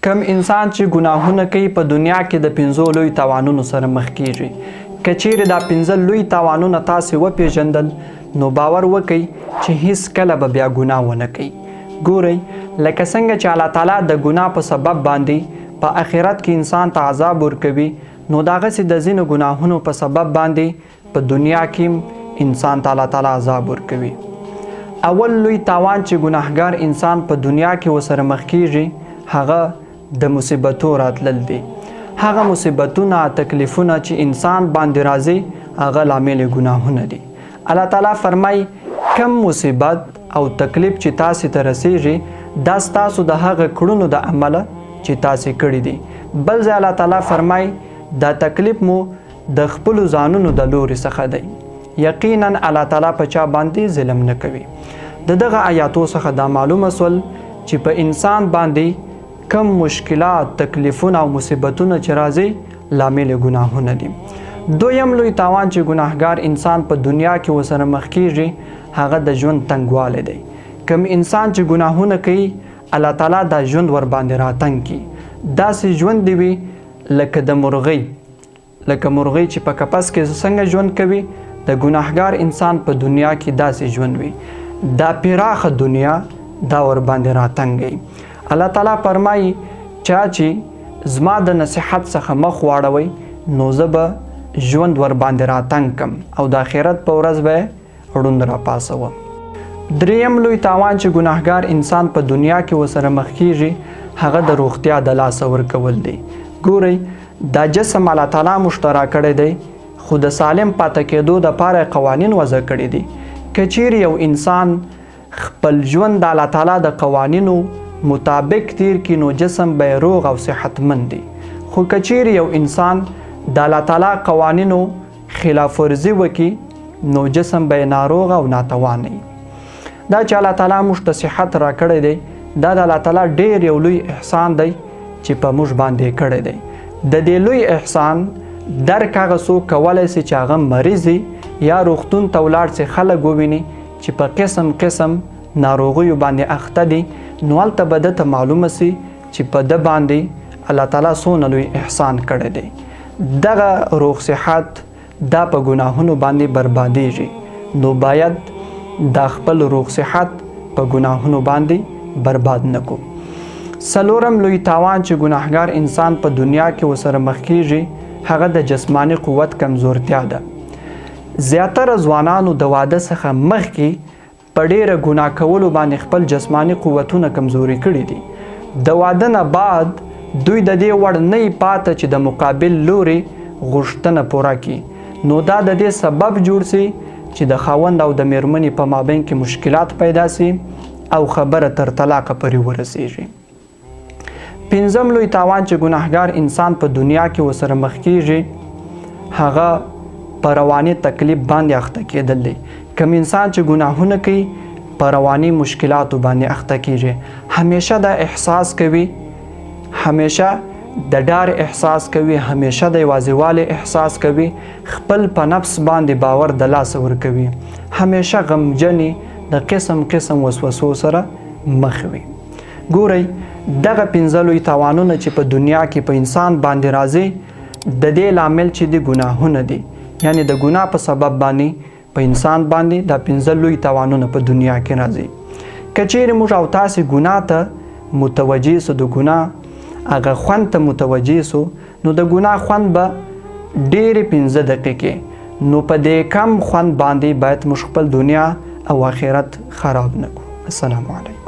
کم انسان چې ګناهونه کوي په دنیا کې د 5 لوی تاوانونو سره مخ کیږي. که چیرې دا 5 لوی تاوانونه تاسې وپېژندل نو باور وکئ چې هیڅ کله به بیا ګناه ونه کوئ. ګورئ لکه څنګه چې الله تعالی د ګناه په سبب باندې په آخرت کې انسان ته عذاب ورکوي، نو دغسې د ځینو ګناهونو په سبب باندې په دنیا کې انسان ته الله تعالی عذاب ورکوي. اول لوی تاوان چې ګناهګار انسان په دنیا کې ورسره مخ کیږي هغه د مصیبتو راتلل دي. هغه مصیبتونه تکلیفونه چې انسان باندې راځي هغه لامل ګناهونه دي. الله تعالی فرمای کم مصیبت او تکلیف چې تاسې ته رسیږي دا ستاسو د هغه کړنو د عمله چې تاسې کړي دي. بل ځای الله تعالی فرمای دا تکلیف مو د خپلو ځانونو د لوري څخه دی. یقینا الله تعالی په چا باندې ظلم نه کوي. د دغه آیاتو څخه دا معلومه سول چې په انسان باندې کم مشکلات، تکلیفونه او مصیبتونه چې راځي لامل ګناهونه دي. دویم لوی تاوان چې ګناهګار انسان په دنیا کې ورسره مخ کیږي هغه د ژوند تنګوالی دی. کم انسان چې ګناهونه کوي الله تعالی دا ژوند ور باندې راتنګ کي. داسې ژوند دی وي لکه د مرغۍ، لکه مرغۍ چې په قفس کې څنګه ژوند کوي د ګناهګار انسان په دنیا کې داسې ژوند وي. دا پراخه دنیا دا ور باندې راتنګي. الله تعالی فرمایي چا چې زما د نصیحت څخه مخ واړوي نو زه به ژوند ور باندې راتنګ کم او د آخرت په ورځ به ړوند راپاسوم. دریم لوی تاوان چې ګناهګار انسان په دنیا کې ورسره مخ کیږي هغه د روغتیا د لاسه ورکول دی. ګورئ دا جسم الله تعالی مشترا کړی دی خو د سالم پاتې کېدو دپاره قوانین وضع کړي دي. که چیرې یو انسان خپل ژوند د الله تعالی د قوانینو مطابق تیر کړي نو جسم به روغ او صحتمند دی. خو که چیرې یو انسان د الله تعالی قوانینو خلاف ورزي وکړي نو جسم به ناروغ او ناتوان وي. دا چې الله تعالی موږ ته صحت راکړی دی دا د الله تعالی ډېر یو لوی احسان دی چې په موږ باندې کړی دی. د دې لوی احسان درک هغه څوک کولی سي چې هغه مریض یا روغتون ته ولاړ سي، خلک وویني چې په قسم قسم ناروغیو باندې اخته دي، نو هلته به ده ته معلومه سي چې په ده باندې الله تعالی څونه لوی احسان کړی دی. دغه روغ صحت دا په ګناهونو باندې بربادیږي، نو باید دا خپل روغ صحت په ګناهونو باندې برباد نه کو. څلورم لوی تاوان چې ګناهګار انسان په دنیا کې ورسره مخ کیږي هغه د جسماني قوت کمزورتیا ده. زیاتره ځوانانو د واده څخه مخکې په ډیره ګناه کولو باندې خپل جسماني قوتونه کمزوري کړي دي. د واده نه بعد دوی د دې وړ نه یې پاته چې د مقابل لوري غوښتنه پوره کړي، نو دا د دې سبب جوړ سي چې د خاوند او د میرمنې په مابین کې مشکلات پیدا سي او خبره تر طلاقه پورې ورسیږي. پنځم لوی تاوان چې ګناهګار انسان په دنیا کې ورسره مخ کیږي هغه په رواني تکلیف باندې اخته کېدل دی. کم انسان چې ګناهونه کوي په رواني مشکلاتو باندې اخته کیږي، همیشه دا احساس کوي، همیشه د ډار احساس کوي، همیشه د یوازیوالي احساس کوي، خپل په نفس باندې باور د لاسه ورکوي، همیشه غمجنې د قسم قسم وسوسو سره مخ وي. ګورئ دغه 5 لوی تاوانونه چې په دنیا کې په انسان باندې راځي د دې لامل چې د ګناهونه دي، یعنی د ګناه په سبب باندې په انسان باندې دا 5 لوی تاوانونه په دنیا کې راځي. که چیرې موږ او تاسې ګناه ته متوجه سو، د ګناه هغه خوند ته متوجه سو، نو د ګناه خوند به ډېرې 15 دقیقې، نو په دې کم خوند باندې باید موږ خپل دنیا او آخرت خراب نه کړو. السلام علیکم.